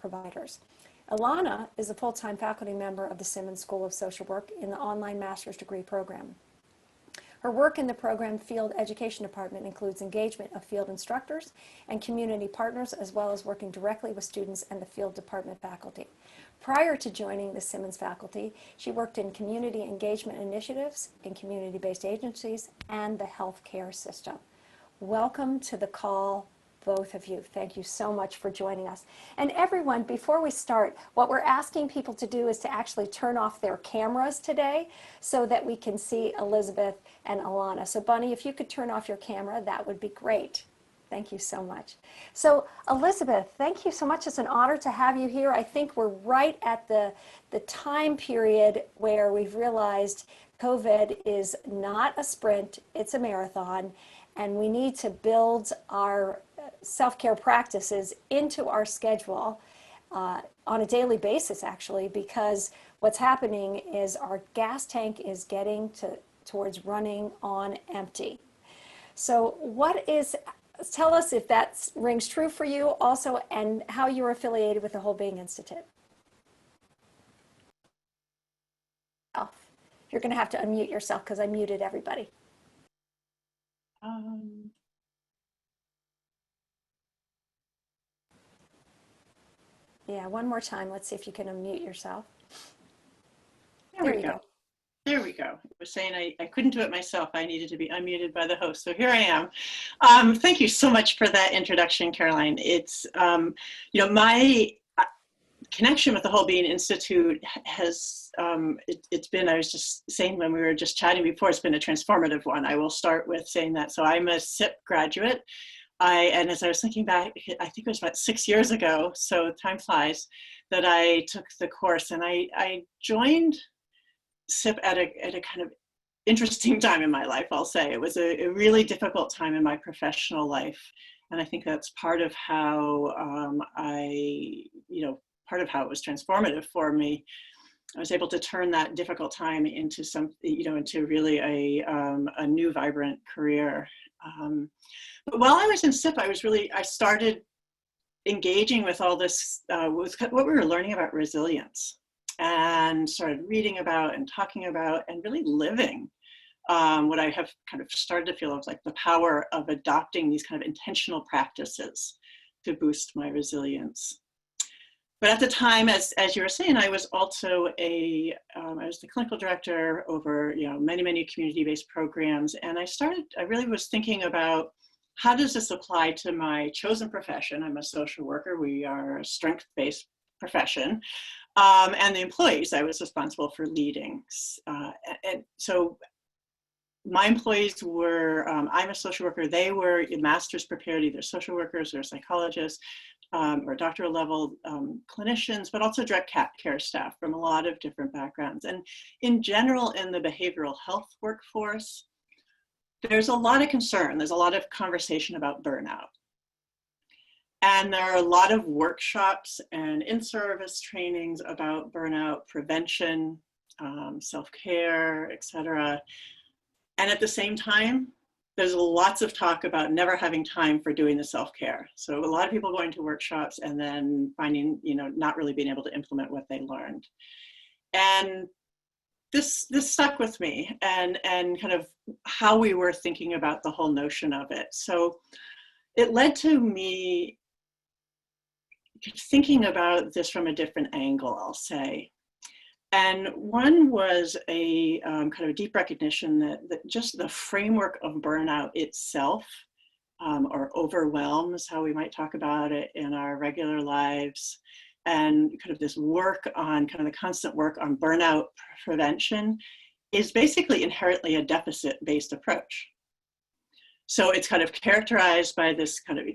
providers. Ilana is a full-time faculty member of the Simmons School of Social Work in the online master's degree program. Her work in the program field education department includes engagement of field instructors and community partners, as well as working directly with students and the field department faculty. Prior to joining the Simmons faculty, she worked in community engagement initiatives in community-based agencies and the healthcare system. Welcome to the call, both of you. Thank you so much for joining us. And everyone, before we start, what we're asking people to do is to actually turn off their cameras today so that we can see Elizabeth and Ilana. So Bunny, if you could turn off your camera, that would be great. Thank you so much. So Elizabeth, thank you so much. It's an honor to have you here. I think we're right at the time period where we've realized COVID is not a sprint, it's a marathon, and we need to build our self-care practices into our schedule on a daily basis, actually, because what's happening is our gas tank is getting towards running on empty. So tell us if that rings true for you also, and how you're affiliated with the Whole Being Institute. You're going to have to unmute yourself because I muted everybody. Yeah, one more time. Let's see if you can unmute yourself. There we go. There we go. I was saying I couldn't do it myself. I needed to be unmuted by the host. So here I am. Thank you so much for that introduction, Caroline. It's, my connection with the Whole Being Institute has, it's been, I was just saying when we were just chatting before, it's been a transformative one. I will start with saying that. So I'm a SIP graduate. And as I was thinking back, I think it was about 6 years ago, so time flies, that I took the course, and I joined SIP at a kind of interesting time in my life, I'll say. It was a really difficult time in my professional life. And I think that's part of how part of how it was transformative for me. I was able to turn that difficult time into into really a new vibrant career. But while I was in SIP, I started engaging with all this, with what we were learning about resilience, and started reading about and talking about and really living what I have kind of started to feel of like the power of adopting these kind of intentional practices to boost my resilience. But at the time, as you were saying, I was also I was the clinical director over many community-based programs, and I really was thinking about, how does this apply to my chosen profession? I'm a social worker. We are a strength-based profession, and the employees I was responsible for leading. And so my employees were, I'm a social worker. They were masters prepared, either social workers or psychologists, or doctoral level clinicians, but also direct care staff from a lot of different backgrounds. And in general, in the behavioral health workforce, there's a lot of concern. There's a lot of conversation about burnout. And there are a lot of workshops and in-service trainings about burnout prevention, self-care, etc. And at the same time, there's lots of talk about never having time for doing the self-care. So a lot of people going to workshops and then finding, not really being able to implement what they learned. And this stuck with me, and kind of how we were thinking about the whole notion of it. So it led to me thinking about this from a different angle, I'll say. And one was a kind of a deep recognition that just the framework of burnout itself, or overwhelm is how we might talk about it in our regular lives, and kind of this work on, kind of the constant work on burnout prevention, is basically inherently a deficit-based approach. So it's kind of characterized by this kind of,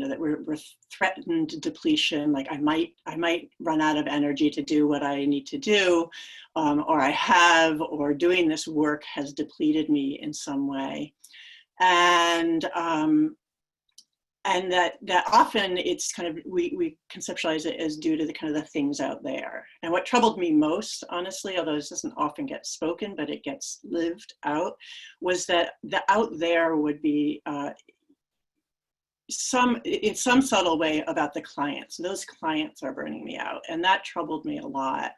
that we're threatened depletion, like I might run out of energy to do what I need to do, or I have, or doing this work has depleted me in some way. And that often it's kind of, we conceptualize it as due to the kind of the things out there. And what troubled me most, honestly, although this doesn't often get spoken, but it gets lived out, was that the out there would be in some subtle way about the clients. Those clients are burning me out, and that troubled me a lot.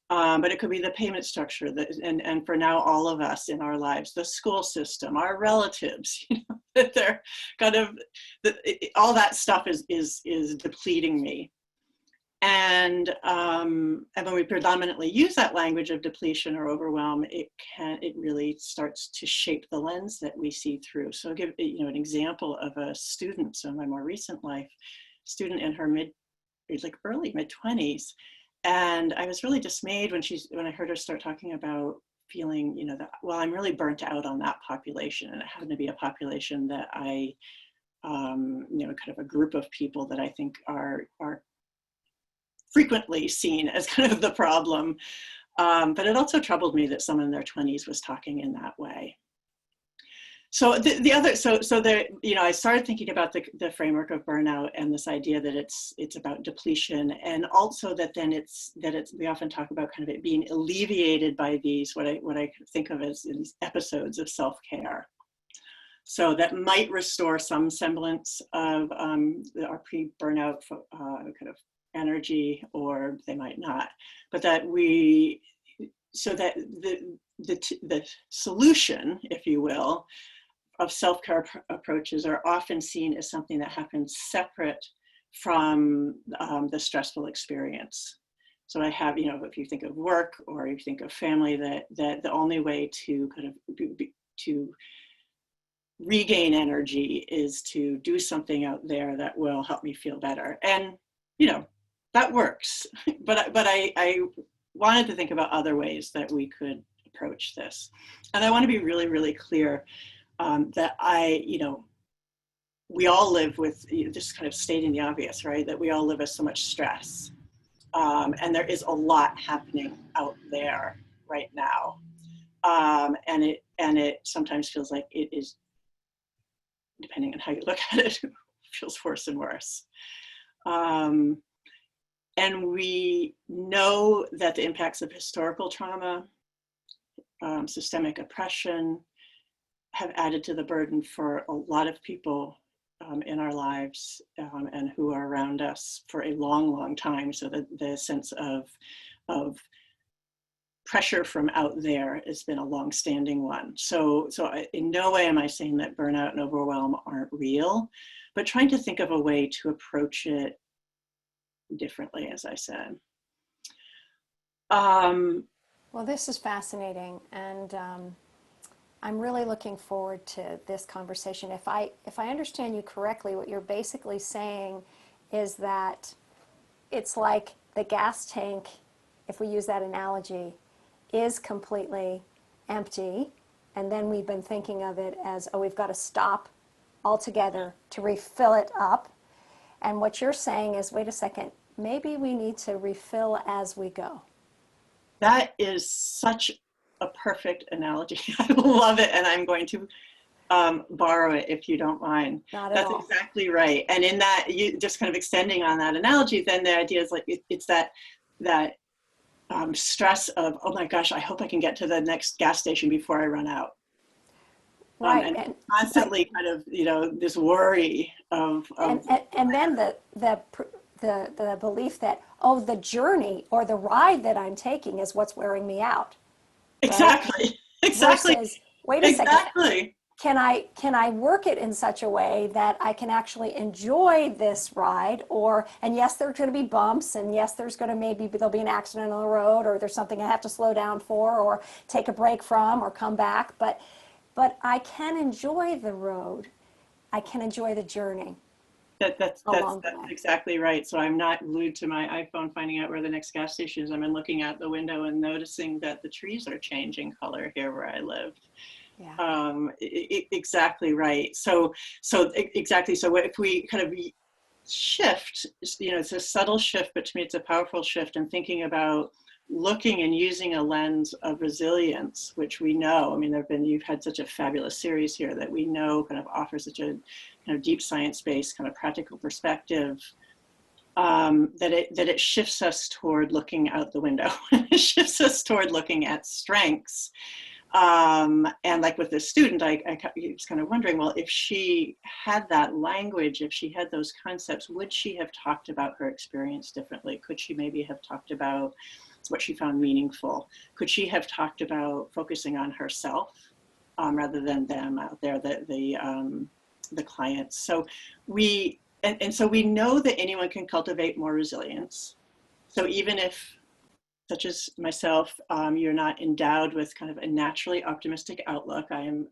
But it could be the payment structure that, and for now, all of us in our lives, the school system, our relatives, that they're kind of, all that stuff is depleting me. And when we predominantly use that language of depletion or overwhelm, it really starts to shape the lens that we see through. So I'll give an example of a student, so in my more recent life, student in her early mid-20s. And I was really dismayed when I heard her start talking about feeling, that, well, I'm really burnt out on that population. And it happened to be a population that I, kind of a group of people that I think are frequently seen as kind of the problem. But it also troubled me that someone in their 20s was talking in that way. So I started thinking about the framework of burnout and this idea that it's about depletion, and also that we often talk about kind of it being alleviated by these, what I think of as these episodes of self-care. So that might restore some semblance of our pre-burnout kind of energy, or they might not. But that the solution, if you will, of self-care approaches are often seen as something that happens separate from the stressful experience. So I have, if you think of work or if you think of family, that the only way to kind of to regain energy is to do something out there that will help me feel better. And, that works. But I wanted to think about other ways that we could approach this. And I want to be really, really clear that we all live with, just kind of stating the obvious, right? That we all live with so much stress. And there is a lot happening out there right now. And it sometimes feels like it is, depending on how you look at it, feels worse and worse. And we know that the impacts of historical trauma, systemic oppression, have added to the burden for a lot of people in our lives and who are around us for a long, long time. So the sense of pressure from out there has been a long-standing one. So in no way am I saying that burnout and overwhelm aren't real, but trying to think of a way to approach it differently, as I said. Well, this is fascinating, and I'm really looking forward to this conversation. If I understand you correctly, what you're basically saying is that it's like the gas tank, if we use that analogy, is completely empty, and then we've been thinking of it as, we've got to stop altogether to refill it up. And what you're saying is, wait a second, maybe we need to refill as we go. That is such a perfect analogy. I love it, and I'm going to borrow it if you don't mind. Not at all. That's exactly right. And in that, you just kind of extending on that analogy, then the idea is like it's that stress of, oh my gosh, I hope I can get to the next gas station before I run out. Right. And constantly kind of, this worry of and then the belief that, the journey or the ride that I'm taking is what's wearing me out. Exactly. Right? Exactly. Versus, wait a exactly. second. Can I work it in such a way that I can actually enjoy this ride? And yes, there's going to be bumps, and yes, there'll be an accident on the road, or there's something I have to slow down for, or take a break from, or come back. But I can enjoy the road. I can enjoy the journey. That's exactly right. So I'm not glued to my iPhone finding out where the next gas station is. I'm looking out the window and noticing that the trees are changing color here where I live. Yeah. Exactly right. So exactly. So if we kind of shift, it's a subtle shift, but to me it's a powerful shift in thinking about looking and using a lens of resilience, which we know, you've had such a fabulous series here that we know kind of offers such a kind of deep science-based kind of practical perspective, that it shifts us toward looking out the window. It shifts us toward looking at strengths And like with this student, I was kind of wondering, well, if she had that language, if she had those concepts, would she have talked about her experience differently? Could she maybe have talked about what she found meaningful? Could she have talked about focusing on herself rather than them out there, the clients? So so we know that anyone can cultivate more resilience. So even if, such as myself, you're not endowed with kind of a naturally optimistic outlook. I am,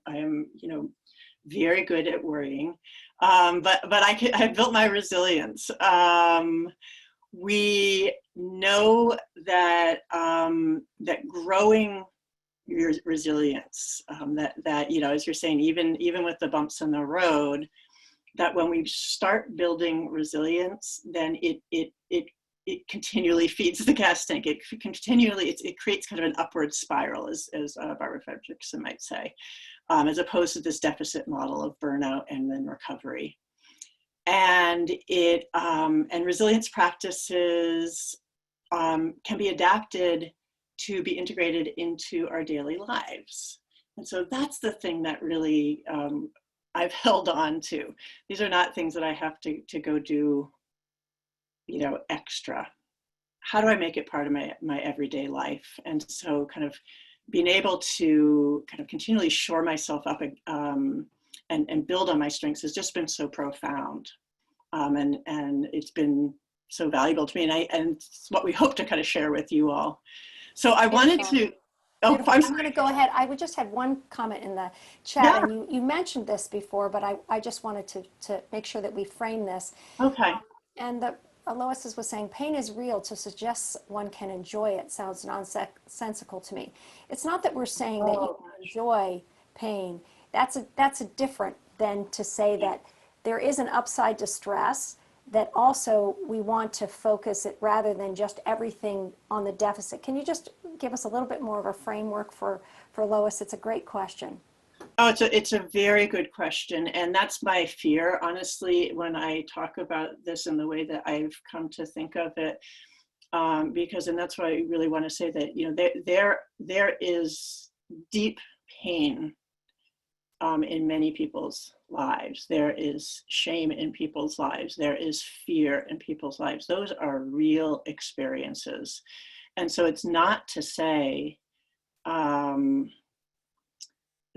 very good at worrying, but I've built my resilience. We know that that growing your resilience, that as you're saying, even with the bumps in the road, that when we start building resilience, then it continually feeds the gas tank. It creates kind of an upward spiral, as Barbara Fredrickson might say, as opposed to this deficit model of burnout and then recovery. And and resilience practices can be adapted to be integrated into our daily lives. And so that's the thing that really I've held on to. These are not things that I have to go do, extra. How do I make it part of my everyday life? And so kind of being able to kind of continually shore myself up and build on my strengths has just been so profound. And it's been so valuable to me, and it's what we hope to kind of share with you all. So I wanted to, I'm going to go ahead. I would just have one comment in the chat, yeah. and you mentioned this before, but I just wanted to make sure that we frame this. Okay. And Lois was saying, pain is real. To suggest one can enjoy it sounds nonsensical to me. It's not that we're saying that you can enjoy pain. That's a different than to say that there is an upside to stress, that also we want to focus it rather than just everything on the deficit. Can you just give us a little bit more of a framework for Lois? It's a great question. Oh, it's a very good question. And that's my fear, honestly, when I talk about this in the way that I've come to think of it. Because, and that's why I really want to say that, there is deep pain in many people's lives. There is shame in people's lives. There is fear in people's lives. Those are real experiences. And so it's not to say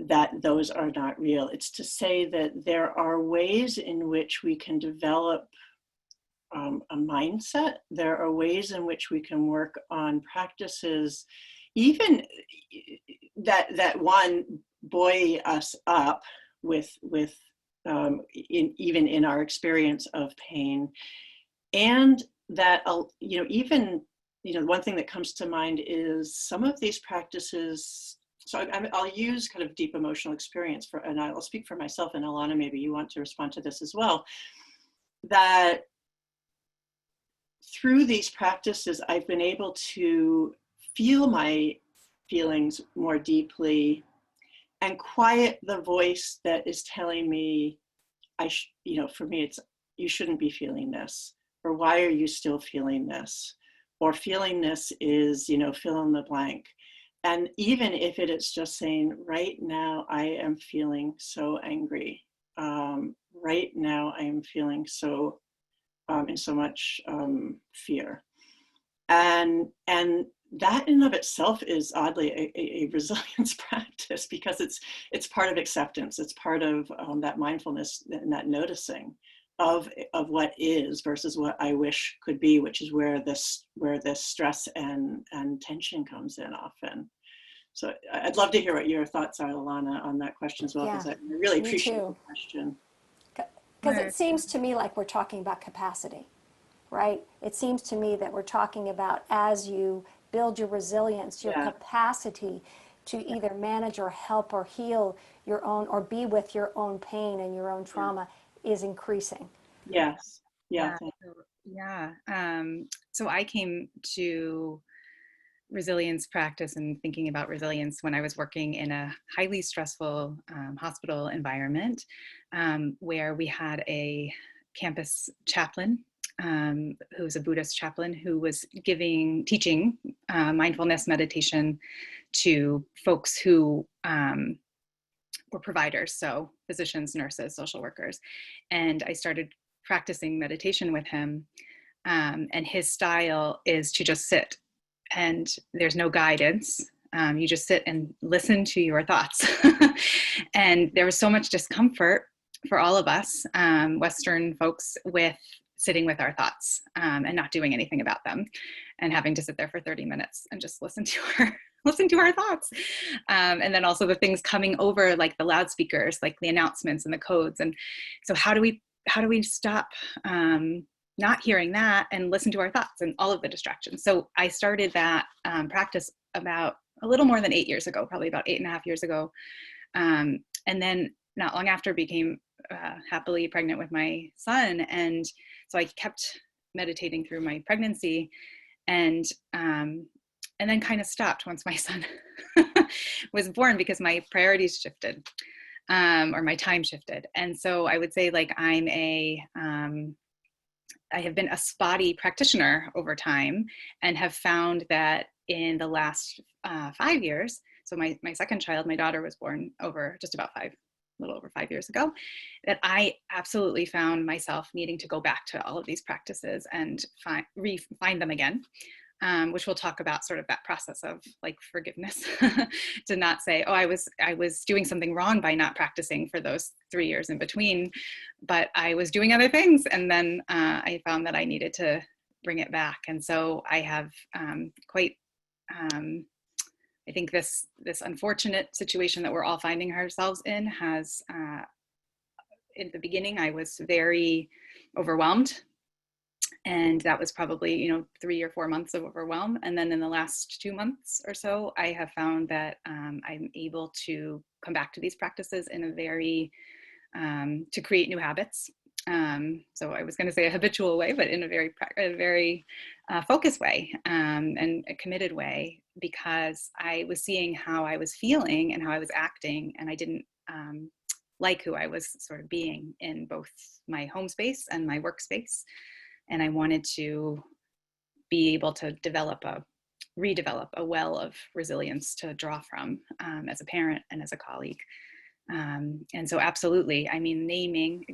that those are not real. It's to say that there are ways in which we can develop a mindset. There are ways in which we can work on practices, even that one buoy us up even in our experience of pain, and that even one thing that comes to mind is some of these practices. So I'll use kind of deep emotional experience and I'll speak for myself, and Alana, maybe you want to respond to this as well, that through these practices, I've been able to feel my feelings more deeply and quiet the voice that is telling me, for me, it's, you shouldn't be feeling this, or why are you still feeling this? Or feeling this is, fill in the blank. And even if it is just saying, right now I am feeling so angry. Right now I am feeling so in so much fear. And that in and of itself is oddly a resilience practice, because it's part of acceptance. It's part of that mindfulness and that noticing of what is versus what I wish could be, which is where this stress and tension comes in often. So I'd love to hear what your thoughts are, Alana, on that question as well, because I really appreciate the question. Because it seems to me like we're talking about capacity, right? It seems to me that we're talking about, as you build your resilience, your capacity to either manage or help or heal your own, or be with your own pain and your own trauma is increasing. Yes. Yeah. So I came to resilience practice and thinking about resilience when I was working in a highly stressful hospital environment, where we had a campus chaplain who's a Buddhist chaplain who was teaching mindfulness meditation to folks who were providers, so physicians, nurses, social workers. And I started practicing meditation with him. And his style is to just sit, and there's no guidance. You just sit and listen to your thoughts. And there was so much discomfort for all of us, Western folks, with sitting with our thoughts and not doing anything about them, and having to sit there for 30 minutes and just listen to our thoughts. And then also the things coming over, like the loudspeakers, like the announcements and the codes. And so how do we stop not hearing that and listen to our thoughts and all of the distractions? So I started that practice about a little more than 8 years ago, probably about 8.5 years ago. And then not long after became happily pregnant with my son. And so I kept meditating through my pregnancy, and then kind of stopped once my son was born, because my priorities shifted, or my time shifted. And so I would say, like, I have been a spotty practitioner over time, and have found that in the last 5 years, so my second child, my daughter, was born over just about a little over 5 years ago, that I absolutely found myself needing to go back to all of these practices and find them again. Which we'll talk about, sort of that process of like forgiveness, to not say, oh, I was doing something wrong by not practicing for those 3 years in between, but I was doing other things. And then I found that I needed to bring it back. And so I have I think this unfortunate situation that we're all finding ourselves in has, in the beginning, I was very overwhelmed. And that was probably, 3 or 4 months of overwhelm. And then in the last 2 months or so, I have found that I'm able to come back to these practices in a very, to create new habits. So I was going to say a habitual way, but in a very focused way, and a committed way, because I was seeing how I was feeling and how I was acting, and I didn't like who I was sort of being in both my home space and my workspace. And I wanted to be able to redevelop a well of resilience to draw from, as a parent and as a colleague. And so absolutely, I mean, naming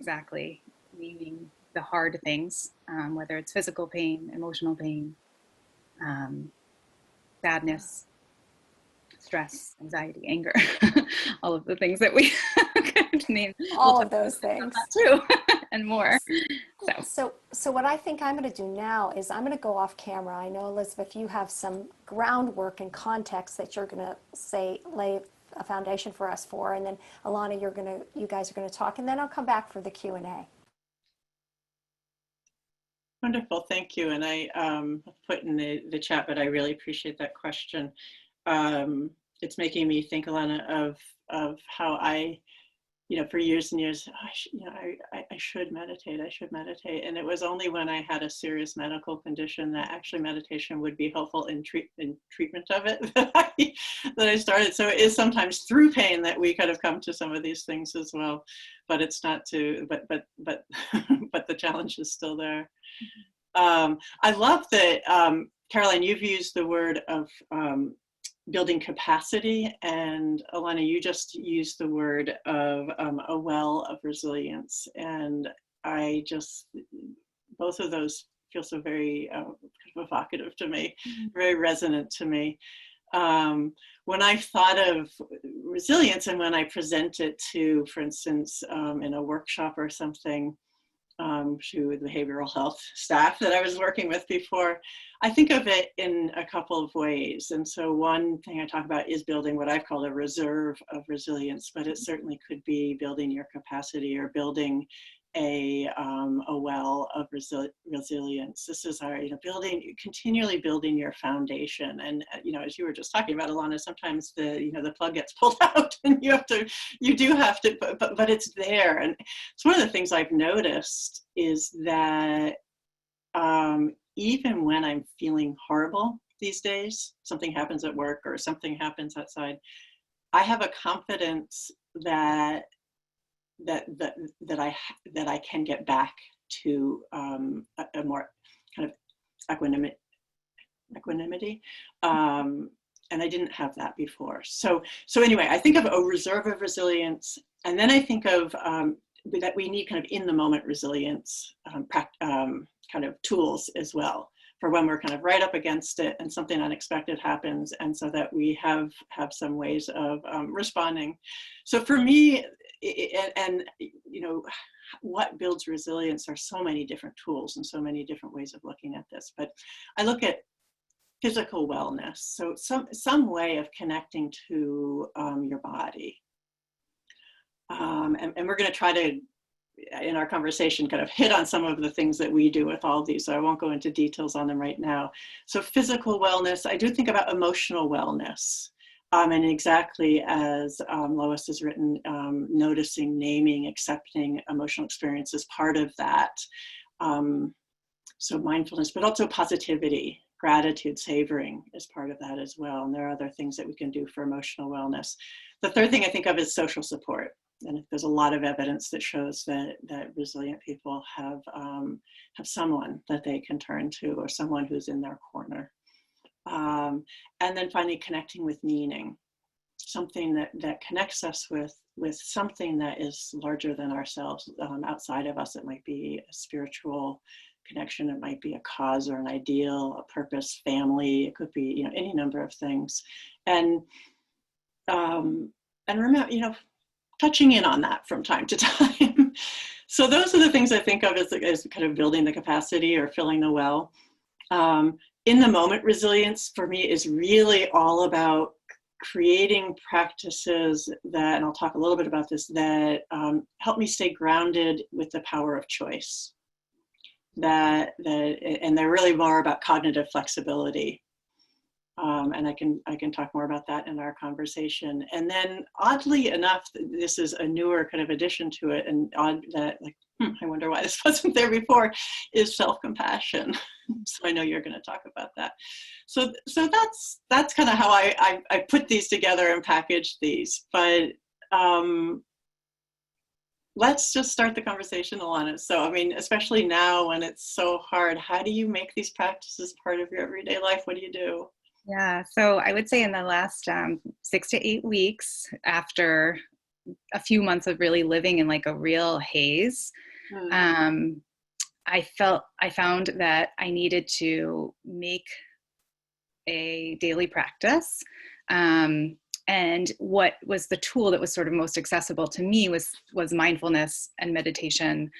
the hard things, whether it's physical pain, emotional pain, sadness, stress, anxiety, anger, all of the things that we could name. All of those things. Too, and more. So what I think I'm going to do now is I'm going to go off camera. I know, Elizabeth, you have some groundwork and context that you're going to lay a foundation for us for, and then Alana, you guys are going to talk, and then I'll come back for the Q&A. Wonderful, thank you. And I put in the chat, but I really appreciate that question. It's making me think, Alana, of how I, for years and years, I should meditate. And it was only when I had a serious medical condition that actually meditation would be helpful in treatment of it that I started. So it is sometimes through pain that we kind of come to some of these things as well, but it's not but the challenge is still there. I love that, Caroline, you've used the word of building capacity, and Alana, you just used the word of a well of resilience. And both of those feel so very evocative to me, very resonant to me. When I thought of resilience, and when I present it to, for instance, in a workshop or something, to the behavioral health staff that I was working with before, I think of it in a couple of ways. And so one thing I talk about is building what I've called a reserve of resilience, but it certainly could be building your capacity or building a well of resilience. This is our, continually building your foundation. And, as you were just talking about, Alana, sometimes the plug gets pulled out and you do have to, but it's there. And it's one of the things I've noticed is that even when I'm feeling horrible these days, something happens at work or something happens outside, I have a confidence that I can get back to a more kind of equanimity. And I didn't have that before. So anyway, I think of a reserve of resilience, and then I think of that we need kind of in the moment resilience kind of tools as well, for when we're kind of right up against it and something unexpected happens, and so that we have some ways of responding. So for me, and you know, what builds resilience are so many different tools and so many different ways of looking at this. But I look at physical wellness, so some way of connecting to your body. And we're going to try to, in our conversation, kind of hit on some of the things that we do with all these, so I won't go into details on them right now. So physical wellness, I do think about emotional wellness. And exactly as Lois has written, noticing, naming, accepting emotional experience is part of that. So mindfulness, but also positivity, gratitude, savoring is part of that as well. And there are other things that we can do for emotional wellness. The third thing I think of is social support. And there's a lot of evidence that shows that resilient people have someone that they can turn to, or someone who's in their corner. And then finally, connecting with meaning, something that connects us with something that is larger than ourselves, outside of us. It might be a spiritual connection, it might be a cause or an ideal, a purpose, family, it could be, you know, any number of things. And remember, you know, touching in on that from time to time. So those are the things I think of as kind of building the capacity or filling the well. In the moment resilience for me is really all about creating practices that, and I'll talk a little bit about this, that help me stay grounded with the power of choice. And they're really more about cognitive flexibility. And I can talk more about that in our conversation. And then, oddly enough, this is a newer kind of addition to it, and odd that, like, I wonder why this wasn't there before, is self-compassion. So I know you're going to talk about that. So that's kind of how I put these together and package these. But let's just start the conversation, Alana. So, I mean, especially now when it's so hard, how do you make these practices part of your everyday life? What do you do? Yeah, so I would say in the last 6 to 8 weeks, after a few months of really living in like a real haze, I found that I needed to make a daily practice. And what was the tool that was sort of most accessible to me was mindfulness and meditation,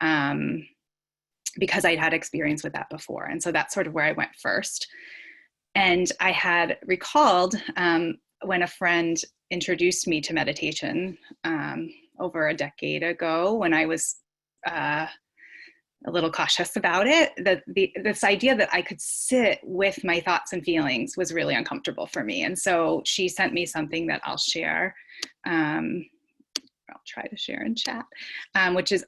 because I'd had experience with that before. And so that's sort of where I went first. And I had recalled when a friend introduced me to meditation over a decade ago, when I was a little cautious about it, that this idea that I could sit with my thoughts and feelings was really uncomfortable for me. And so she sent me something that I'll share. I'll try to share in chat, which is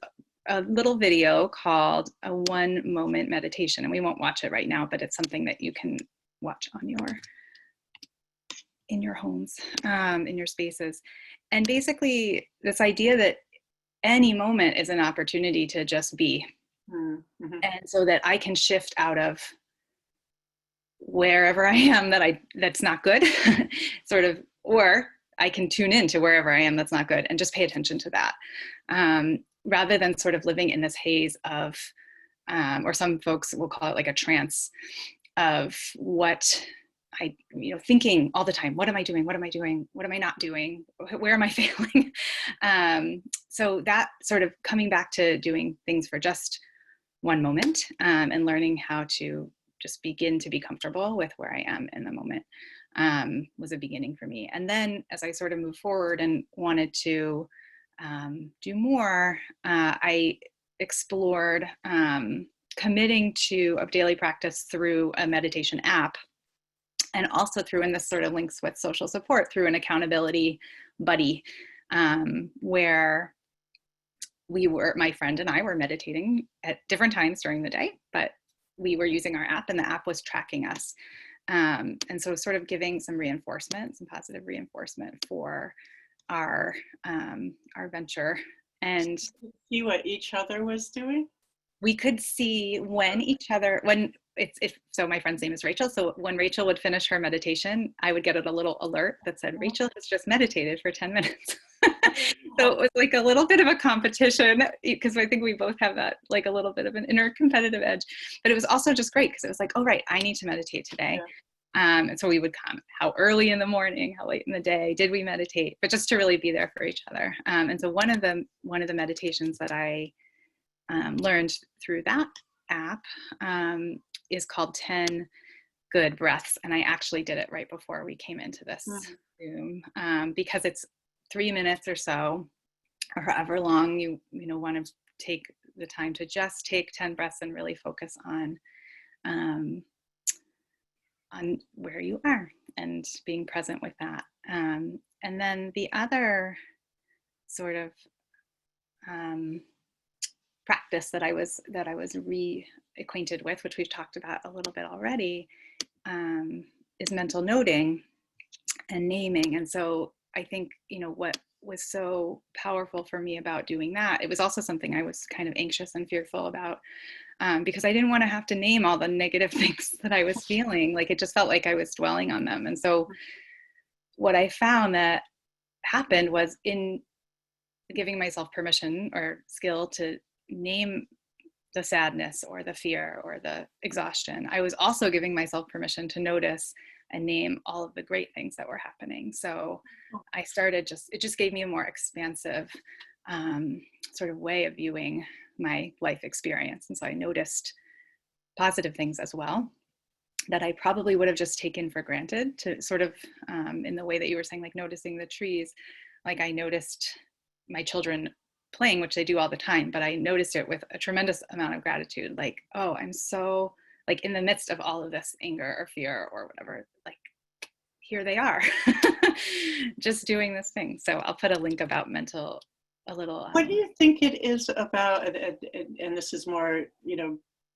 a little video called a 1 moment meditation. And we won't watch it right now, but it's something that you can watch on in your homes, in your spaces. And basically this idea that any moment is an opportunity to just be. Mm-hmm. And so that I can shift out of wherever I am that's not good, sort of, or I can tune into wherever I am that's not good and just pay attention to that, rather than sort of living in this haze of, or some folks will call it like a trance of what thinking all the time. What am I doing? What am I doing? What am I not doing? Where am I failing? So that sort of coming back to doing things for just 1 moment, and learning how to just begin to be comfortable with where I am in the moment, was a beginning for me. And then as I sort of moved forward and wanted to do more, I explored committing to a daily practice through a meditation app, and also through, and this sort of links with social support, through an accountability buddy, where my friend and I were meditating at different times during the day, but we were using our app and the app was tracking us. And so sort of giving some reinforcement, some positive reinforcement for our venture. And see what each other was doing? We could see when so my friend's name is Rachel. So when Rachel would finish her meditation, I would get a little alert that said, Rachel has just meditated for 10 minutes. So it was like a little bit of a competition, because I think we both have that, like a little bit of an inner competitive edge, but it was also just great because it was like, oh, right, I need to meditate today. And so we would come, how early in the morning, how late in the day, did we meditate, but just to really be there for each other. And so one of the meditations that I learned through that app is called 10 Good Breaths. And I actually did it right before we came into this room, because it's 3 minutes or so, or however long you want to take the time to just take 10 breaths and really focus on where you are and being present with that. And then the other sort of practice that I was reacquainted with, which we've talked about a little bit already, is mental noting and naming. And so I think, what was so powerful for me about doing that, it was also something I was kind of anxious and fearful about, because I didn't want to have to name all the negative things that I was feeling. Like, it just felt like I was dwelling on them. And so what I found that happened was, in giving myself permission or skill to name the sadness or the fear or the exhaustion, I was also giving myself permission to notice and name all of the great things that were happening. So I started it just gave me a more expansive sort of way of viewing my life experience. And so I noticed positive things as well that I probably would have just taken for granted, to sort of, in the way that you were saying, like noticing the trees. Like, I noticed my children playing, which they do all the time, but I noticed it with a tremendous amount of gratitude. Like, oh, I'm so, like, in the midst of all of this anger or fear or whatever, like, here they are, just doing this thing. So I'll put a link about mental, a little. What do you think it is about, and this is more,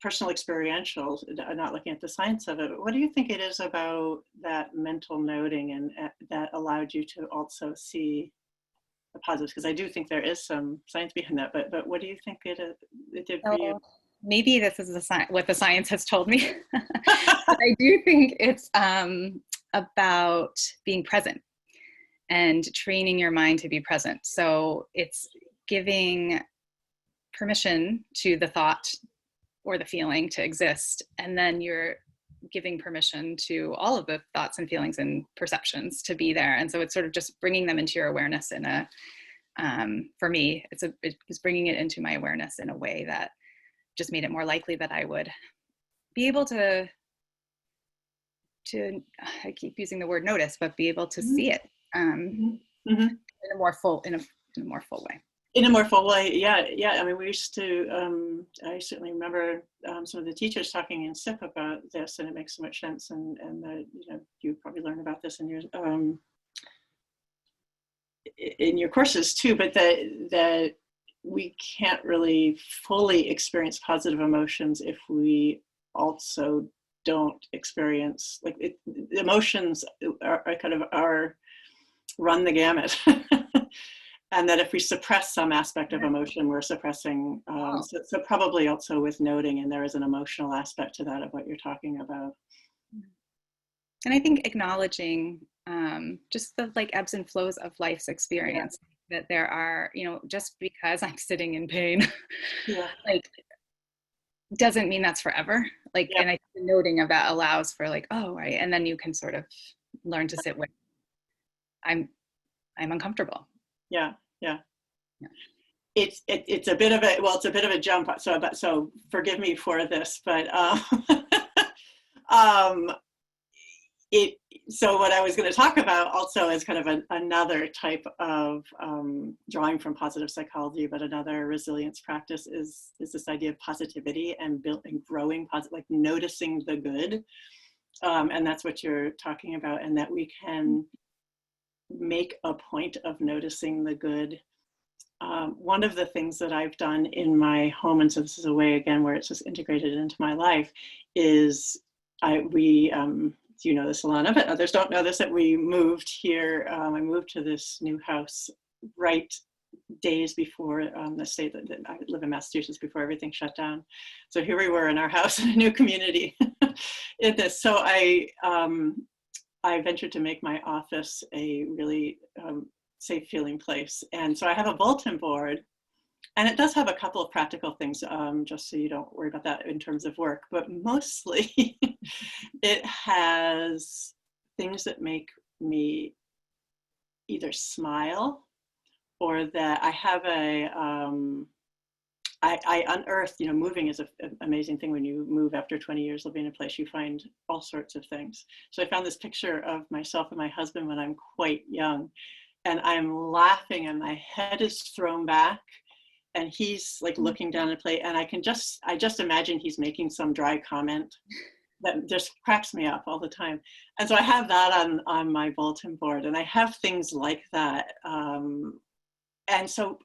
personal experiential, not looking at the science of it, but what do you think it is about that mental noting and that allowed you to also see the positives? Because I do think there is some science behind that, but what do you think it did for you? Maybe this is what the science has told me. But I do think it's about being present and training your mind to be present. So it's giving permission to the thought or the feeling to exist, and then you're giving permission to all of the thoughts and feelings and perceptions to be there. And so it's sort of just bringing them into your awareness in a, for me, it was bringing it into my awareness in a way that just made it more likely that I would be able to I keep using the word notice, but be able to see it in a more full way. In a more full way, yeah. I mean, we used to, I certainly remember some of the teachers talking in SIP about this, and it makes so much sense. And you probably learn about this in your courses too, but that we can't really fully experience positive emotions if we also don't experience, like, emotions are kind of run the gamut. And that if we suppress some aspect of emotion, we're suppressing, so probably also with noting, and there is an emotional aspect to that of what you're talking about. And I think acknowledging just the ebbs and flows of life's experience, that there are, just because I'm sitting in pain, doesn't mean that's forever. And I think the noting of that allows for oh, right. And then you can sort of learn to sit with, I'm uncomfortable. Yeah. It's a bit of a jump. So forgive me for this, but so what I was going to talk about also is kind of another type of drawing from positive psychology, but another resilience practice is this idea of positivity and growing positive, noticing the good, and that's what you're talking about, and that we can make a point of noticing the good. One of the things that I've done in my home, and so this is a way again where it's just integrated into my life, is you know this, Alana, but others don't know this, that we moved here. I moved to this new house right days before the state that I live in Massachusetts before everything shut down. So here we were in our house in a new community. In this, so I ventured to make my office a really safe feeling place, and so I have a bulletin board, and it does have a couple of practical things, just so you don't worry about that in terms of work. But mostly, it has things that make me either smile, or that I have I unearthed, moving is an amazing thing. When you move after 20 years living in a place, you find all sorts of things. So I found this picture of myself and my husband when I'm quite young, and I'm laughing and my head is thrown back, and he's like looking down at a plate, and I just imagine he's making some dry comment that just cracks me up all the time. And so I have that on my bulletin board, and I have things like that. And so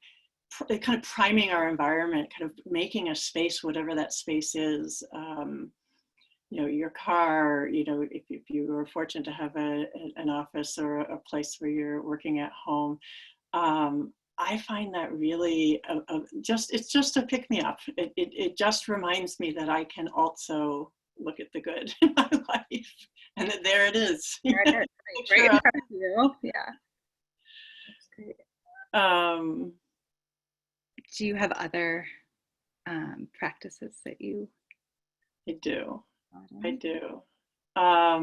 kind of priming our environment, kind of making a space, whatever that space is, your car, if you were fortunate to have an office or a place where you're working at home, I find that really it's just a pick me up. It just reminds me that I can also look at the good in my life, and that there it is. There it is. Right in front of you. Yeah. That's great. Do you have other practices that you? I do. I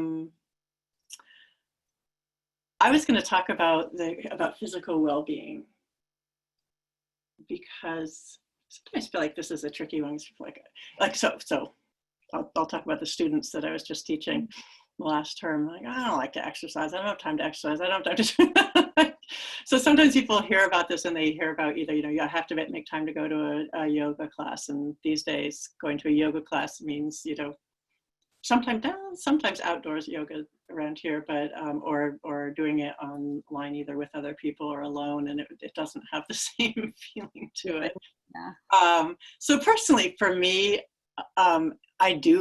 was going to talk about physical well-being, because sometimes I feel like this is a tricky one. So I'll talk about the students that I was just teaching the last term. Like, I don't like to exercise. I don't have time to exercise. I don't have time to. So sometimes people hear about this, and they hear about either, you have to make time to go to a yoga class. And these days, going to a yoga class means, sometimes outdoors yoga around here, but or doing it online, either with other people or alone, and it doesn't have the same feeling to it. Yeah. So personally, for me, I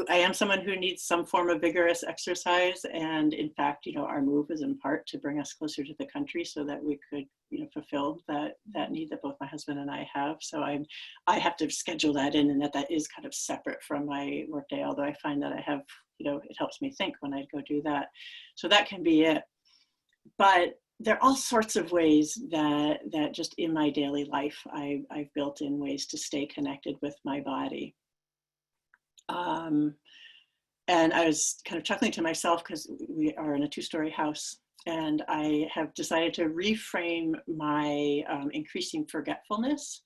am someone who needs some form of vigorous exercise, and in fact, our move is in part to bring us closer to the country so that we could, fulfill that need that both my husband and I have. So I have to schedule that in, and that is kind of separate from my workday. Although I find that I have, it helps me think when I go do that. So that can be it. But there are all sorts of ways that just in my daily life, I've built in ways to stay connected with my body. And I was kind of chuckling to myself because we are in a 2-story house, and I have decided to reframe my increasing forgetfulness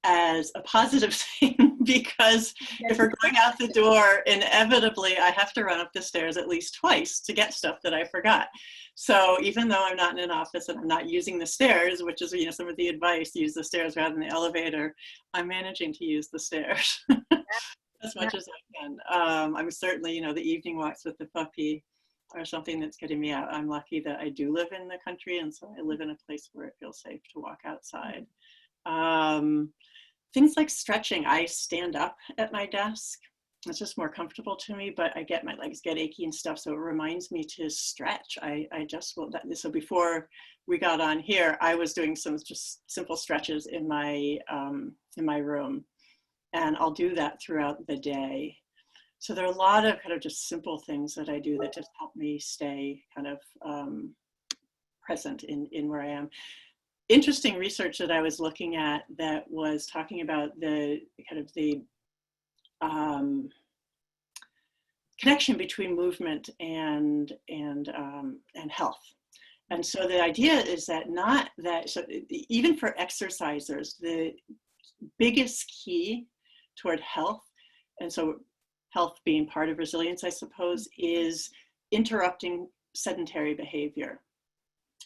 as a positive thing, because if we're going out the door, inevitably I have to run up the stairs at least twice to get stuff that I forgot. So even though I'm not in an office and I'm not using the stairs, which is, some of the advice, use the stairs rather than the elevator, I'm managing to use the stairs. As much as I can. I'm certainly, the evening walks with the puppy are something that's getting me out. I'm lucky that I do live in the country, and so I live in a place where it feels safe to walk outside. Things like stretching. I stand up at my desk. It's just more comfortable to me, but my legs get achy and stuff, so it reminds me to stretch. So before we got on here, I was doing some just simple stretches in my room. And I'll do that throughout the day. So there are a lot of kind of just simple things that I do that just help me stay kind of present in where I am. Interesting research that I was looking at that was talking about the kind of the connection between movement and health. And so the idea is that even for exercisers, the biggest key toward health, and so health being part of resilience, I suppose, is interrupting sedentary behavior.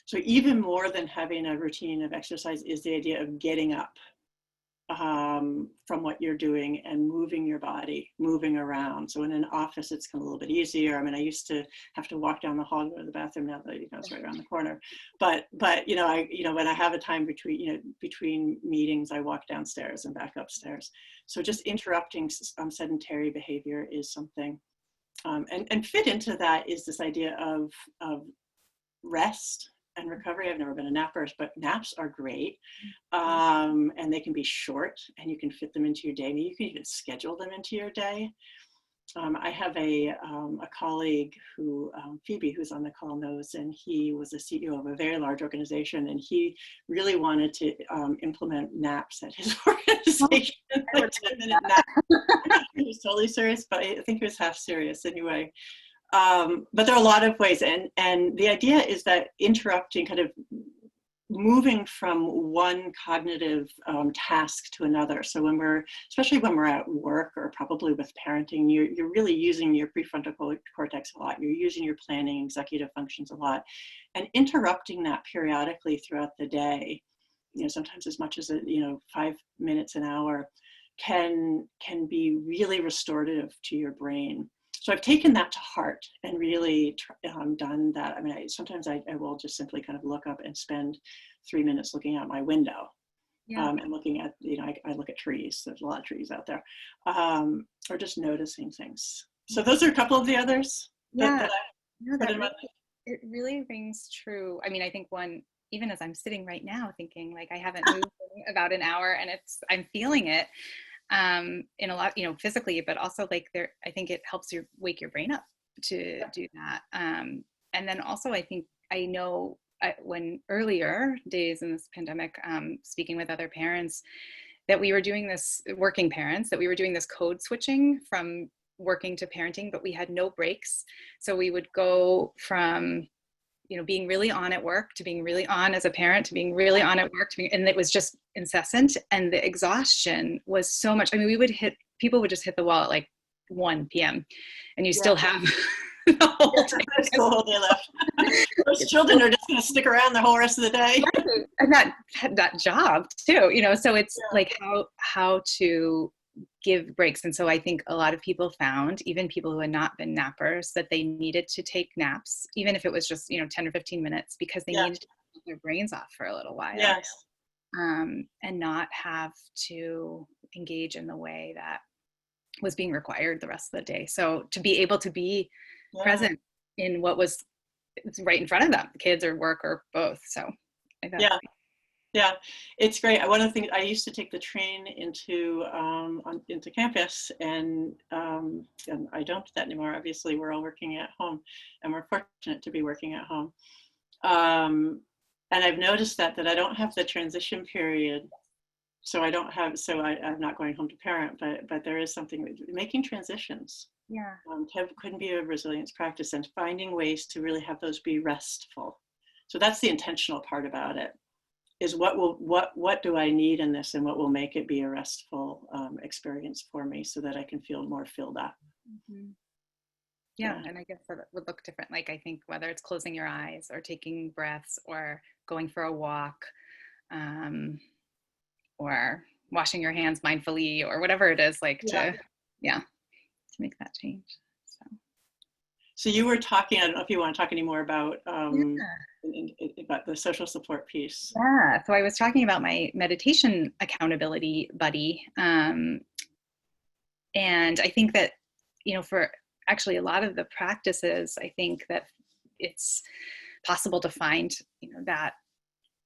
So even more than having a routine of exercise is the idea of getting up from what you're doing and moving your body, moving around. So in an office, it's a little bit easier. I mean, I used to have to walk down the hall to go to the bathroom. Now that it's right around the corner. But when I have a time between meetings, I walk downstairs and back upstairs. So just interrupting sedentary behavior is something. And fit into that is this idea of rest and recovery. I've never been a napper, but naps are great. And they can be short and you can fit them into your day. Maybe you can even schedule them into your day. I have a colleague who, Phoebe, who's on the call knows, and he was the CEO of a very large organization, and he really wanted to implement naps at his organization. Like 10-minute nap. He was totally serious, but I think he was half serious anyway. But there are a lot of ways, and the idea is that interrupting, kind of moving from one cognitive task to another. So especially when we're at work or probably with parenting, you're really using your prefrontal cortex a lot. You're using your planning, executive functions a lot, and interrupting that periodically throughout the day, sometimes as much as 5 minutes, an hour, can be really restorative to your brain. So I've taken that to heart and really done that. I mean, sometimes I will just simply kind of look up and spend 3 minutes looking out my window, and looking at, I look at trees. There's a lot of trees out there, or just noticing things. So those are a couple of the others. Yeah, it really rings true. I mean, I think one, even as I'm sitting right now thinking, like, I haven't moved in about an hour and I'm feeling it. In a lot, physically, but also like I think it helps you wake your brain up to do that. And then also I know when earlier days in this pandemic, speaking with other parents, that we were doing this, working parents, that we were doing this code switching from working to parenting, but we had no breaks. So we would go from being really on at work to being really on as a parent to being really on at work and it was just incessant, and the exhaustion was so much. I mean, people would just hit the wall at like 1 p.m. and you still have the whole day. There's the whole day left. Those children are just going to stick around the whole rest of the day. And that job too, so it's like how to give breaks. And so I think a lot of people found, even people who had not been nappers, that they needed to take naps, even if it was just 10 or 15 minutes, because they needed to get their brains off for a little while. Yes. And not have to engage in the way that was being required the rest of the day. So to be able to be present in what was right in front of them, kids or work or both. So I thought, yeah, it's great. One of the things, I used to take the train into campus, and I don't do that anymore. Obviously, we're all working at home, and we're fortunate to be working at home. And I've noticed that I don't have the transition period. So I'm not going home to parent, but there is something, making transitions. Couldn't be a resilience practice, and finding ways to really have those be restful. So that's the intentional part about it. Is what do I need in this, and what will make it be a restful experience for me, so that I can feel more filled up. Mm-hmm. Yeah, and I guess that would look different. Like, I think whether it's closing your eyes or taking breaths or going for a walk, or washing your hands mindfully, or whatever it is, like to make that change. So you were talking, I don't know if you want to talk any more about the social support piece. Yeah, so I was talking about my meditation accountability buddy. And I think that, for actually a lot of the practices, I think that it's possible to find, that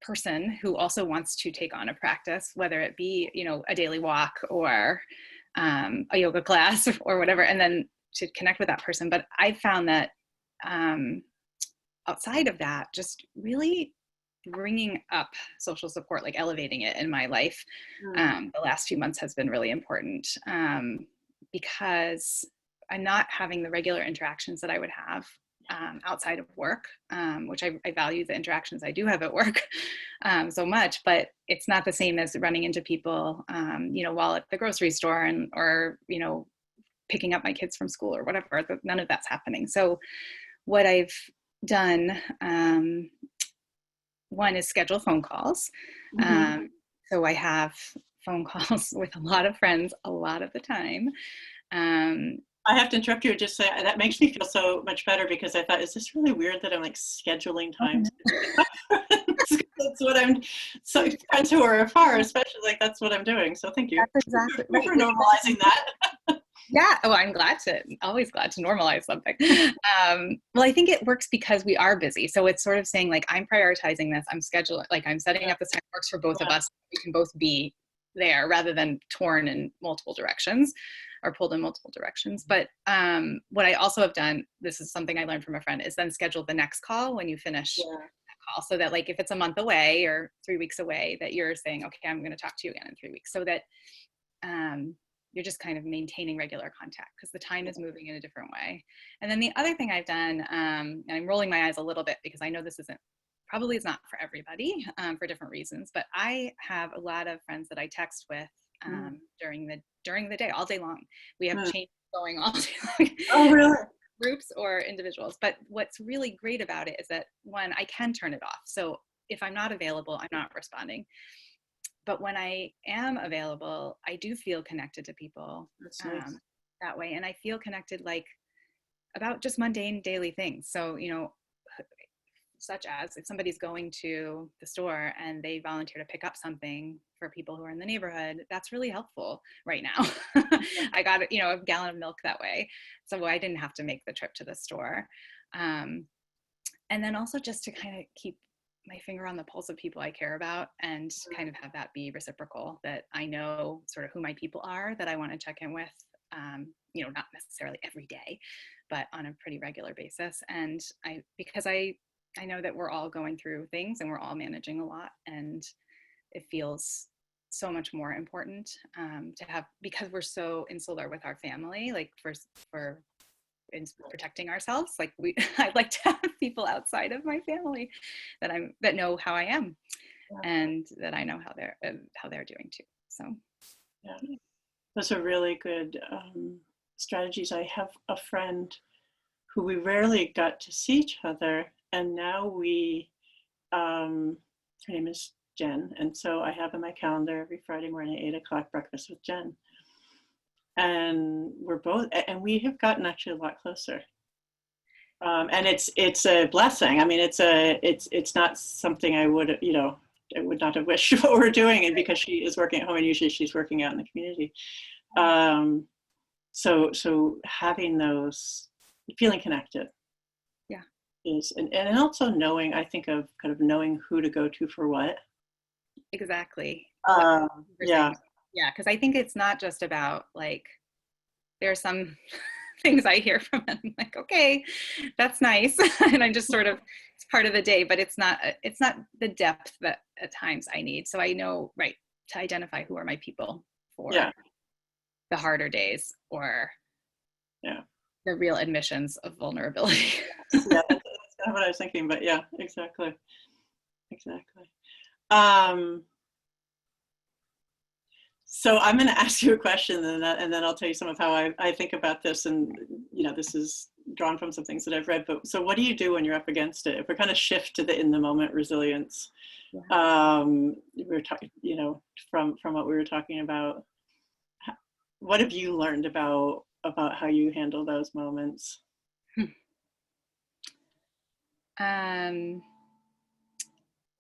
person who also wants to take on a practice, whether it be, a daily walk or a yoga class or whatever, and then to connect with that person. But I found that outside of that, just really bringing up social support, like elevating it in my life, the last few months has been really important, because I'm not having the regular interactions that I would have outside of work, which I value the interactions I do have at work so much, but it's not the same as running into people, while at the grocery store or picking up my kids from school or whatever. None of that's happening. So what I've done, one is schedule phone calls. So I have phone calls with a lot of friends a lot of the time. I have to interrupt you and just say that makes me feel so much better, because I thought, is this really weird that I'm like scheduling times? That's what I'm, so friends who are afar, especially, like, that's what I'm doing. So thank you. That's exactly for normalizing that. Yeah. Oh, always glad to normalize something. Well, I think it works because we are busy. So it's sort of saying like, I'm prioritizing this, I'm scheduling, like I'm setting Yeah. up this time that works for both of Yeah. us. We can both be there rather than torn in multiple directions or pulled in multiple directions. But what I also have done, this is something I learned from a friend, is then schedule the next call when you finish that call. So that like, if it's a month away or 3 weeks away, that you're saying, okay, I'm going to talk to you again in 3 weeks, so that you're just kind of maintaining regular contact because the time is moving in a different way. And then the other thing I've done, and I'm rolling my eyes a little bit because I know this probably is not for everybody for different reasons, but I have a lot of friends that I text with during the day, all day long. We have changes going all day long. Oh, really? Groups or individuals. But what's really great about it is that, one, I can turn it off. So if I'm not available, I'm not responding. But when I am available, I do feel connected to people. That's nice. That way. And I feel connected like about just mundane daily things. So, such as if somebody's going to the store and they volunteer to pick up something for people who are in the neighborhood, that's really helpful right now. I got, a gallon of milk that way. So I didn't have to make the trip to the store. And then also just to kind of keep my finger on the pulse of people I care about and kind of have that be reciprocal, that I know sort of who my people are that I want to check in with, not necessarily every day, but on a pretty regular basis. And because I know that we're all going through things and we're all managing a lot, and it feels so much more important to have, because we're so insular with our family, like for in protecting ourselves, like I'd like to have people outside of my family that know how I am, and that I know how they're doing too. So yeah, those are really good strategies. I have a friend who we rarely got to see each other, and now her name is Jen, and so I have in my calendar every Friday morning, 8 o'clock, breakfast with Jen. And we have gotten actually a lot closer. And it's a blessing. I mean, it's not something I would not have wished what we're doing, and because she is working at home and usually she's working out in the community. So having those, feeling connected, and also knowing, I think of kind of knowing who to go to for what. Exactly. Yeah. Yeah, because I think it's not just about like, there are some things I hear from them, like, okay, that's nice. And I'm just sort of, it's part of the day, but it's not the depth that at times I need. So I know, right, to identify who are my people for the harder days or the real admissions of vulnerability. Yeah, that's kind of what I was thinking, but yeah, exactly. So I'm going to ask you a question, and then I'll tell you some of how I think about this. And this is drawn from some things that I've read. But so, what do you do when you're up against it? If we kind of shift to the in the moment resilience, we're talking, from what we were talking about. What have you learned about how you handle those moments?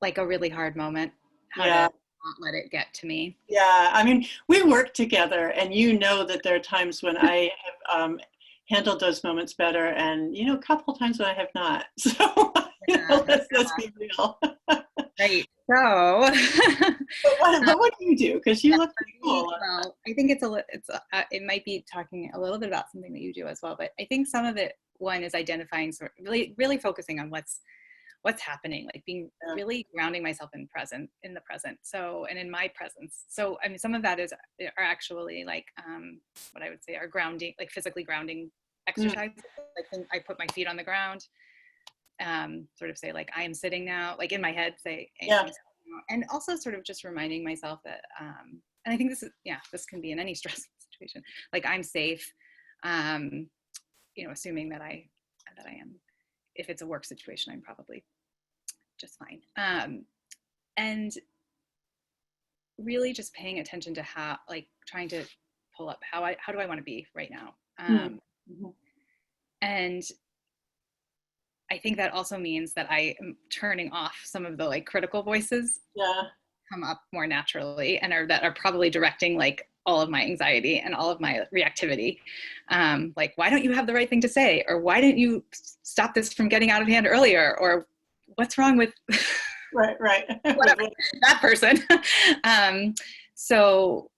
Like a really hard moment. How to not let it get to me. Yeah, I mean, we work together, and that there are times when I have handled those moments better, and a couple of times when I have not. So let's be real. Right. So, but what do you do? Because you look pretty cool. Well, I think it might be talking a little bit about something that you do as well, but I think some of it, one, is identifying, sort of really focusing on what's happening, like being really grounding myself in the present. So, and in my presence. So, I mean, some of that are actually like what I would say are grounding, like physically grounding exercises. Like I put my feet on the ground, sort of say like, I am sitting now, like in my head, say, and also sort of just reminding myself that, and I think this can be in any stressful situation, like I'm safe, assuming that I am. If it's a work situation, I'm probably just fine. And really just paying attention to how, like trying to pull up how do I want to be right now? And I think that also means that I am turning off some of the like critical voices come up more naturally, and that are probably directing like all of my anxiety and all of my reactivity. Like, why don't you have the right thing to say? Or why didn't you stop this from getting out of hand earlier? Or what's wrong with right. whatever, that person? So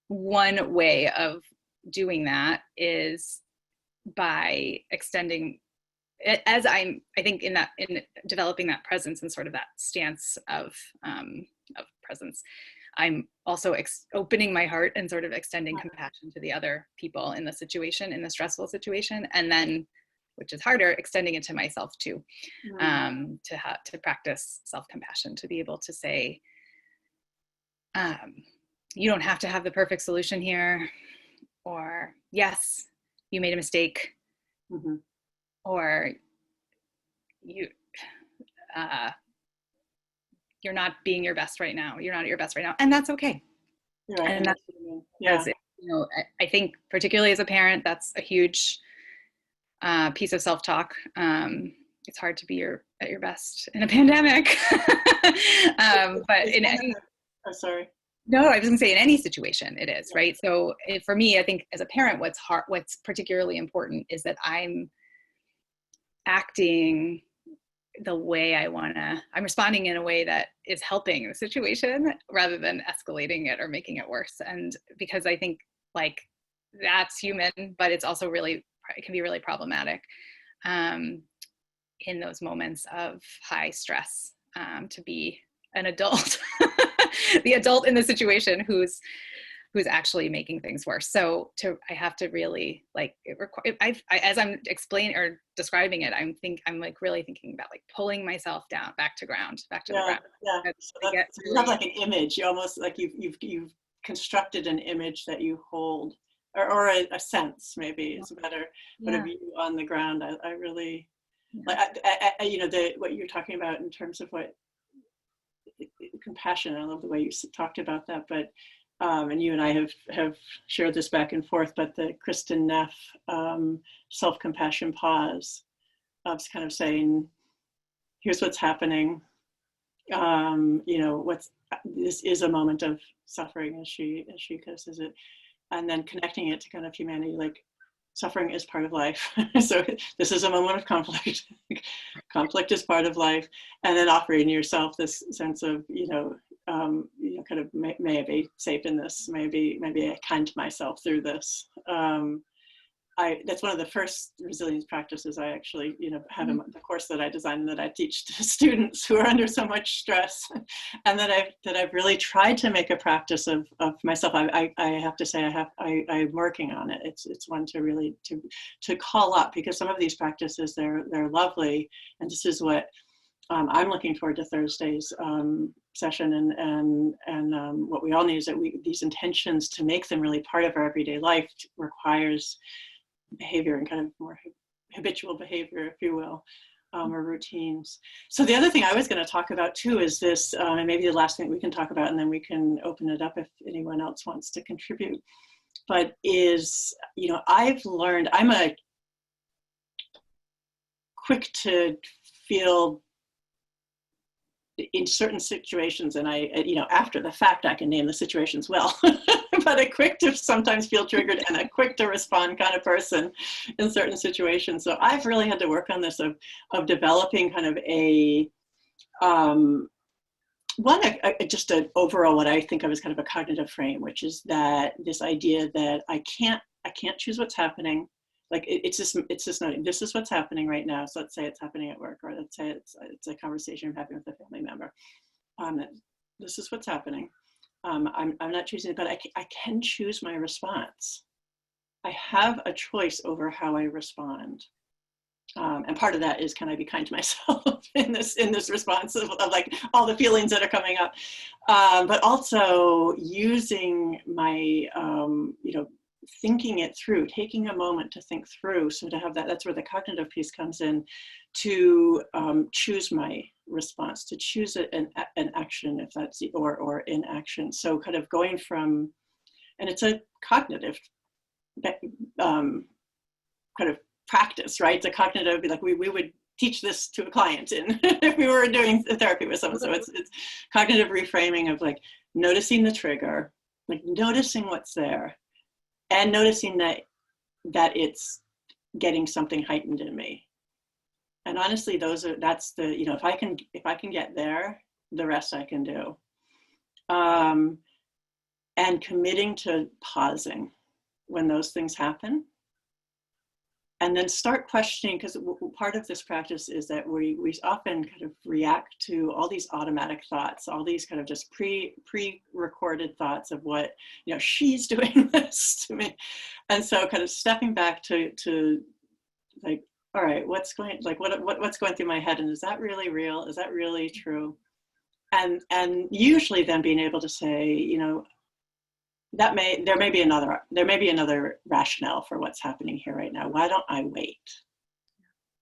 one way of doing that is by extending, as I think in developing that presence and sort of that stance of presence, I'm also opening my heart and sort of extending compassion to the other people in the situation, in the stressful situation, and then, which is harder, extending it to myself too, to practice self-compassion, to be able to say, you don't have to have the perfect solution here, or yes, you made a mistake, or you're not being your best right now. You're not at your best right now, and that's okay. Right. And that's because, I think particularly as a parent, that's a huge piece of self-talk. It's hard to be at your best in a pandemic. But in any, sorry. No, I was going to say in any situation it is, right? So for me, I think as a parent, what's particularly important is that I'm acting the way I'm responding in a way that is helping the situation rather than escalating it or making it worse. And because I think like that's human, but it's also it can be really problematic in those moments of high stress, to be an adult, the adult in the situation who's actually making things worse. So I have to really as I'm explaining or describing it, I'm like really thinking about like pulling myself down, back to the ground. Yeah. So you have like an image. You almost like you've constructed an image that you hold, or a sense, maybe is better, but a view on the ground. I really like what you're talking about in terms of what compassion. I love the way you talked about that, but and you and I have shared this back and forth, but the Kristen Neff self-compassion pause of kind of saying, here's what's happening. This is a moment of suffering, as she kind of says it, and then connecting it to kind of humanity, like suffering is part of life. So this is a moment of conflict. Conflict is part of life, and then offering yourself this sense of kind of may I be safe in this, maybe I kind to myself through this. That's one of the first resilience practices I actually have in the course that I designed and that I teach to students who are under so much stress, and that I've really tried to make a practice of myself. I have to say I'm working on it. It's one to really to call up, because some of these practices they're lovely, and this is what I'm looking forward to Thursday's session, and what we all need is that these intentions, to make them really part of our everyday life, requires behavior and kind of more habitual behavior, if you will, or routines. So the other thing I was going to talk about too is this, and maybe the last thing we can talk about, and then we can open it up if anyone else wants to contribute, but is, I've learned, I'm a quick to feel in certain situations, and after the fact, I can name the situations well, but a quick to sometimes feel triggered and a quick to respond kind of person in certain situations. So I've really had to work on this of developing kind of just an overall, what I think of as kind of a cognitive frame, which is that this idea that I can't choose what's happening. Like it's just noting, this is what's happening right now. So let's say it's happening at work, or let's say it's a conversation I'm having with a family member. This is what's happening. I'm not choosing it, but I can choose my response. I have a choice over how I respond. And part of that is, can I be kind to myself in this response of like all the feelings that are coming up, but also using my thinking it through, taking a moment to think through. So to have that's where the cognitive piece comes in, to choose my response, to choose an action, if that's or inaction. So kind of going from, and it's a cognitive kind of practice, right? It's a cognitive, like we would teach this to a client if we were doing therapy with someone. So it's cognitive reframing of like noticing the trigger, like noticing what's there and noticing that it's getting something heightened in me. And honestly, that's the, you know, if I can get there, the rest I can do. And committing to pausing when those things happen. And then start questioning, because part of this practice is that we often kind of react to all these automatic thoughts, all these kind of just pre-recorded thoughts of what, you know, she's doing this to me. And so kind of stepping back to like, all right, what's going through my head, and is that really real? Is that really true? And usually then being able to say, you know, there may be another rationale for what's happening here right now. Why don't I wait?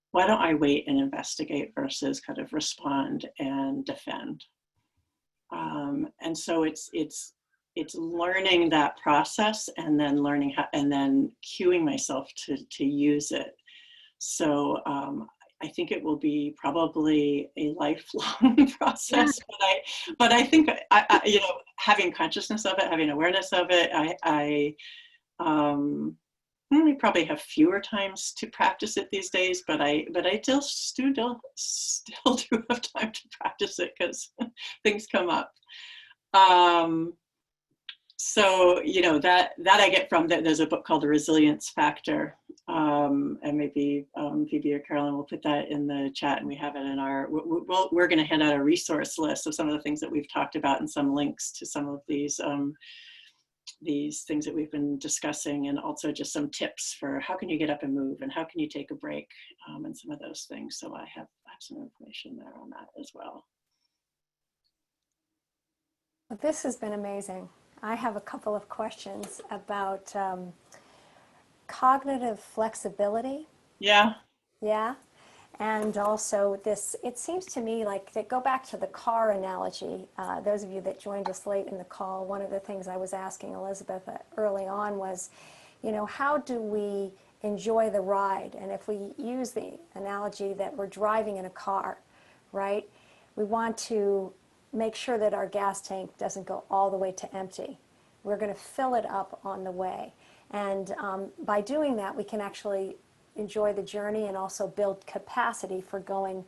Why don't I wait and investigate versus kind of respond and defend? And so it's learning that process, and then learning how, and then cueing myself to use it. So I think it will be probably a lifelong process, yeah. but I think I, you know, having consciousness of it, having awareness of it, I probably have fewer times to practice it these days, but I still do have time to practice it because things come up. So, you know, that I get from that. There's a book called The Resilience Factor. And maybe Phoebe or Carolyn will put that in the chat, and we have it in our, we're going to hand out a resource list of some of the things that we've talked about and some links to some of these things that we've been discussing, and also just some tips for how can you get up and move, and how can you take a break, and some of those things. So I have some information there on that as well. This has been amazing. I have a couple of questions about cognitive flexibility. Yeah. Yeah. And also this, it seems to me like, to go back to the car analogy, those of you that joined us late in the call, one of the things I was asking Elizabeth early on was, you know, how do we enjoy the ride? And if we use the analogy that we're driving in a car, right, we want to make sure that our gas tank doesn't go all the way to empty. We're going to fill it up on the way. And by doing that, we can actually enjoy the journey and also build capacity for going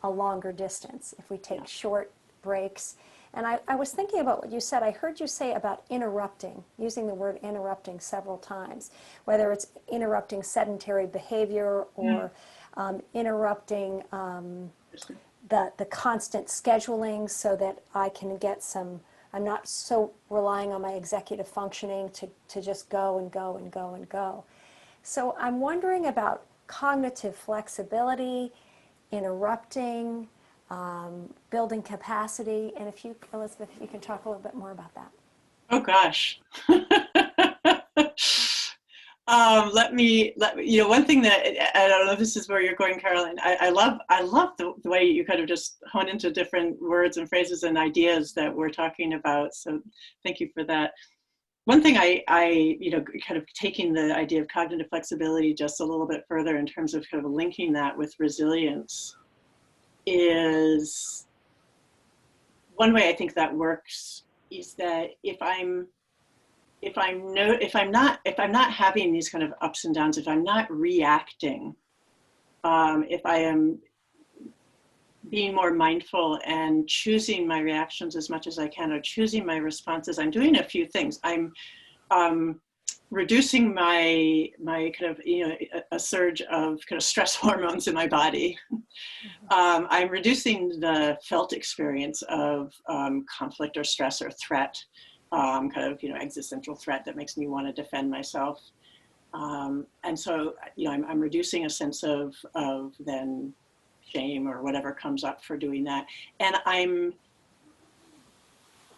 a longer distance if we take short breaks. And I was thinking about what you said. I heard you say about interrupting, using the word interrupting several times, whether it's interrupting sedentary behavior or interrupting the constant scheduling so that I can get some, I'm not so relying on my executive functioning to just go and go and go and go. So I'm wondering about cognitive flexibility, interrupting, building capacity, and if you, Elizabeth, if you can talk a little bit more about that. Oh gosh. You know, one thing that, I don't know if this is where you're going, Caroline, I love the way you kind of just hone into different words and phrases and ideas that we're talking about. So thank you for that. One thing I, you know, kind of taking the idea of cognitive flexibility just a little bit further in terms of kind of linking that with resilience is, one way I think that works is that if I'm not having these kind of ups and downs, if I'm not reacting, if I am being more mindful and choosing my reactions as much as I can, or choosing my responses, I'm doing a few things. I'm reducing my kind of, you know, a surge of kind of stress hormones in my body. I'm reducing the felt experience of conflict or stress or threat. Kind of, you know, existential threat that makes me want to defend myself. And so, you know, I'm reducing a sense of then shame or whatever comes up for doing that. And I'm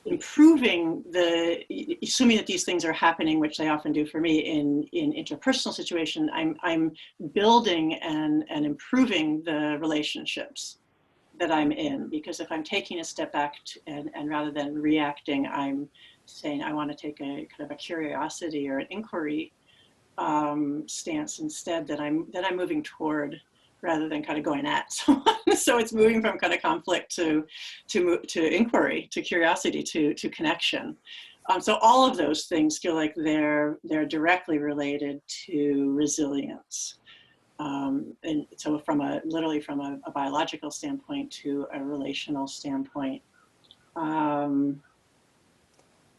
improving assuming that these things are happening, which they often do for me in interpersonal situation, I'm building and improving the relationships that I'm in. Because if I'm taking a step back and rather than reacting, I'm saying I want to take a kind of a curiosity or an inquiry stance instead, that I'm moving toward rather than kind of going at someone. So it's moving from kind of conflict to inquiry, to curiosity, to connection. So all of those things feel like they're directly related to resilience. And so literally from a biological standpoint to a relational standpoint.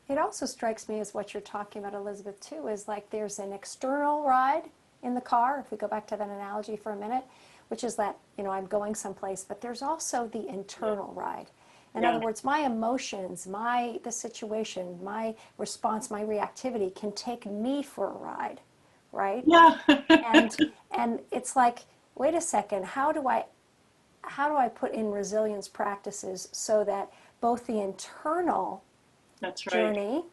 It also strikes me as what you're talking about, Elizabeth, too, is like there's an external ride in the car, if we go back to that analogy for a minute, which is that, I'm going someplace, but there's also the internal ride. In other words, my emotions, the situation, my response, my reactivity can take me for a ride, right? Yeah. And it's like, wait a second, how do I put in resilience practices so that both the internal That's right. journey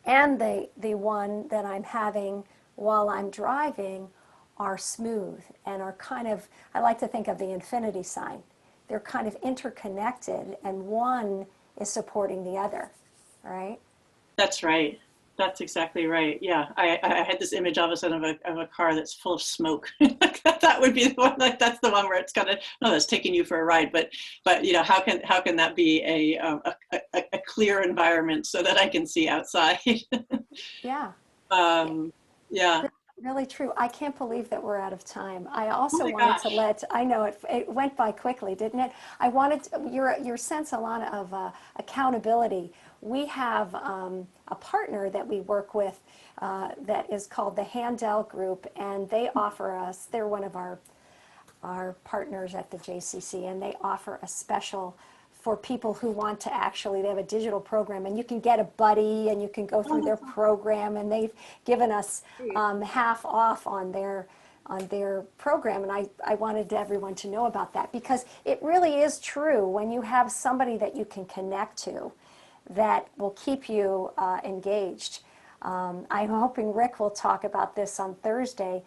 and the one that I'm having while I'm driving are smooth and are kind of, I like to think of the infinity sign. They're kind of interconnected and one is supporting the other, right? That's right. That's exactly right. Yeah, I had this image all of a sudden of a car that's full of smoke. That would be the one. Like that's the one where it's gonna. No, that's taking you for a ride. But how can that be a clear environment so that I can see outside? Yeah. Yeah. Really true. I can't believe that we're out of time. I Oh also my wanted gosh. to I know it went by quickly, didn't it? I wanted your sense, Alana, of accountability. We have a partner that we work with that is called the Handel Group, and they offer us, they're one of our partners at the JCC, and they offer a special for people who want to actually, they have a digital program and you can get a buddy and you can go through their program, and they've given us half off on their program, and I wanted everyone to know about that because it really is true when you have somebody that you can connect to that will keep you engaged. I'm hoping Rick will talk about this on Thursday,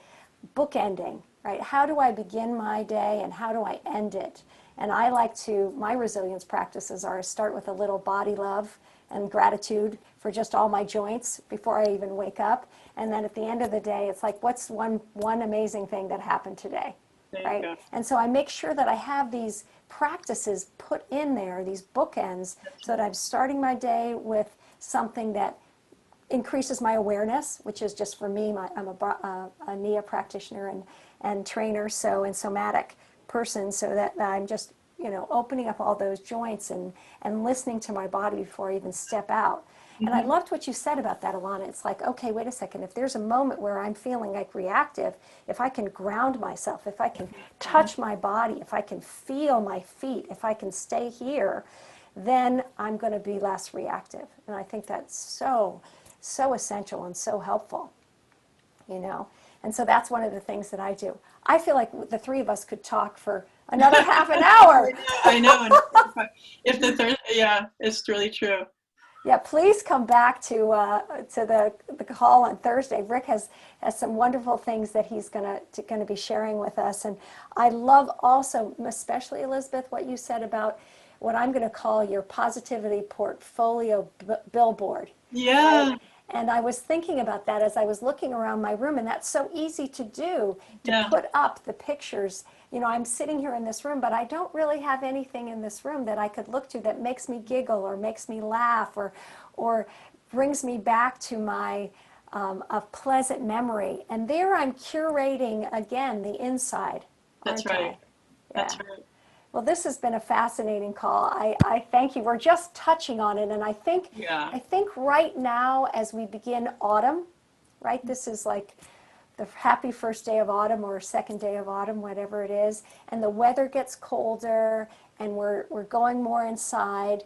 bookending, right? How do I begin my day and how do I end it? And I like to, my resilience practices are to start with a little body love and gratitude for just all my joints before I even wake up. And then at the end of the day, it's like, what's one amazing thing that happened today, There you right? go. And so I make sure that I have these practices put in there, these bookends, so that I'm starting my day with something that increases my awareness, which is just for me, I'm a NIA practitioner and trainer, so in somatic person, so that I'm just opening up all those joints and listening to my body before I even step out. And I loved what you said about that, Alana. It's like, okay, wait a second. If there's a moment where I'm feeling like reactive, if I can ground myself, if I can touch my body, if I can feel my feet, if I can stay here, then I'm going to be less reactive. And I think that's so essential and so helpful, And so that's one of the things that I do. I feel like the three of us could talk for another half an hour. I know. And if the third, yeah, it's really true. Yeah, please come back to the call on Thursday. Rick has some wonderful things that he's gonna be sharing with us, and I love also, especially Elizabeth, what you said about what I'm going to call your positivity portfolio billboard. Yeah. Right? And I was thinking about that as I was looking around my room, and that's so easy to do, to Yeah. put up the pictures. I'm sitting here in this room, but I don't really have anything in this room that I could look to that makes me giggle or makes me laugh or brings me back to my a pleasant memory. And there I'm curating again the inside, That's aren't right. I? That's Yeah. right. Well, this has been a fascinating call. I thank you. We're just touching on it, and Yeah. I think right now as we begin autumn, right? This is like the happy first day of autumn or second day of autumn, whatever it is, and the weather gets colder, and we're going more inside.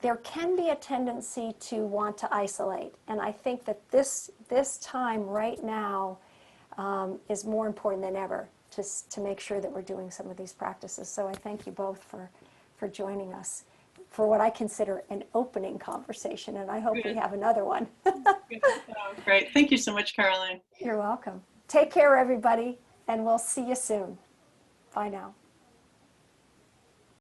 There can be a tendency to want to isolate, and I think that this time right now is more important than ever to make sure that we're doing some of these practices. So I thank you both for joining us for what I consider an opening conversation, and I hope we Good. have another one. Good. Oh, great. Thank you so much, Caroline. You're welcome. Take care, everybody, and we'll see you soon. Bye now.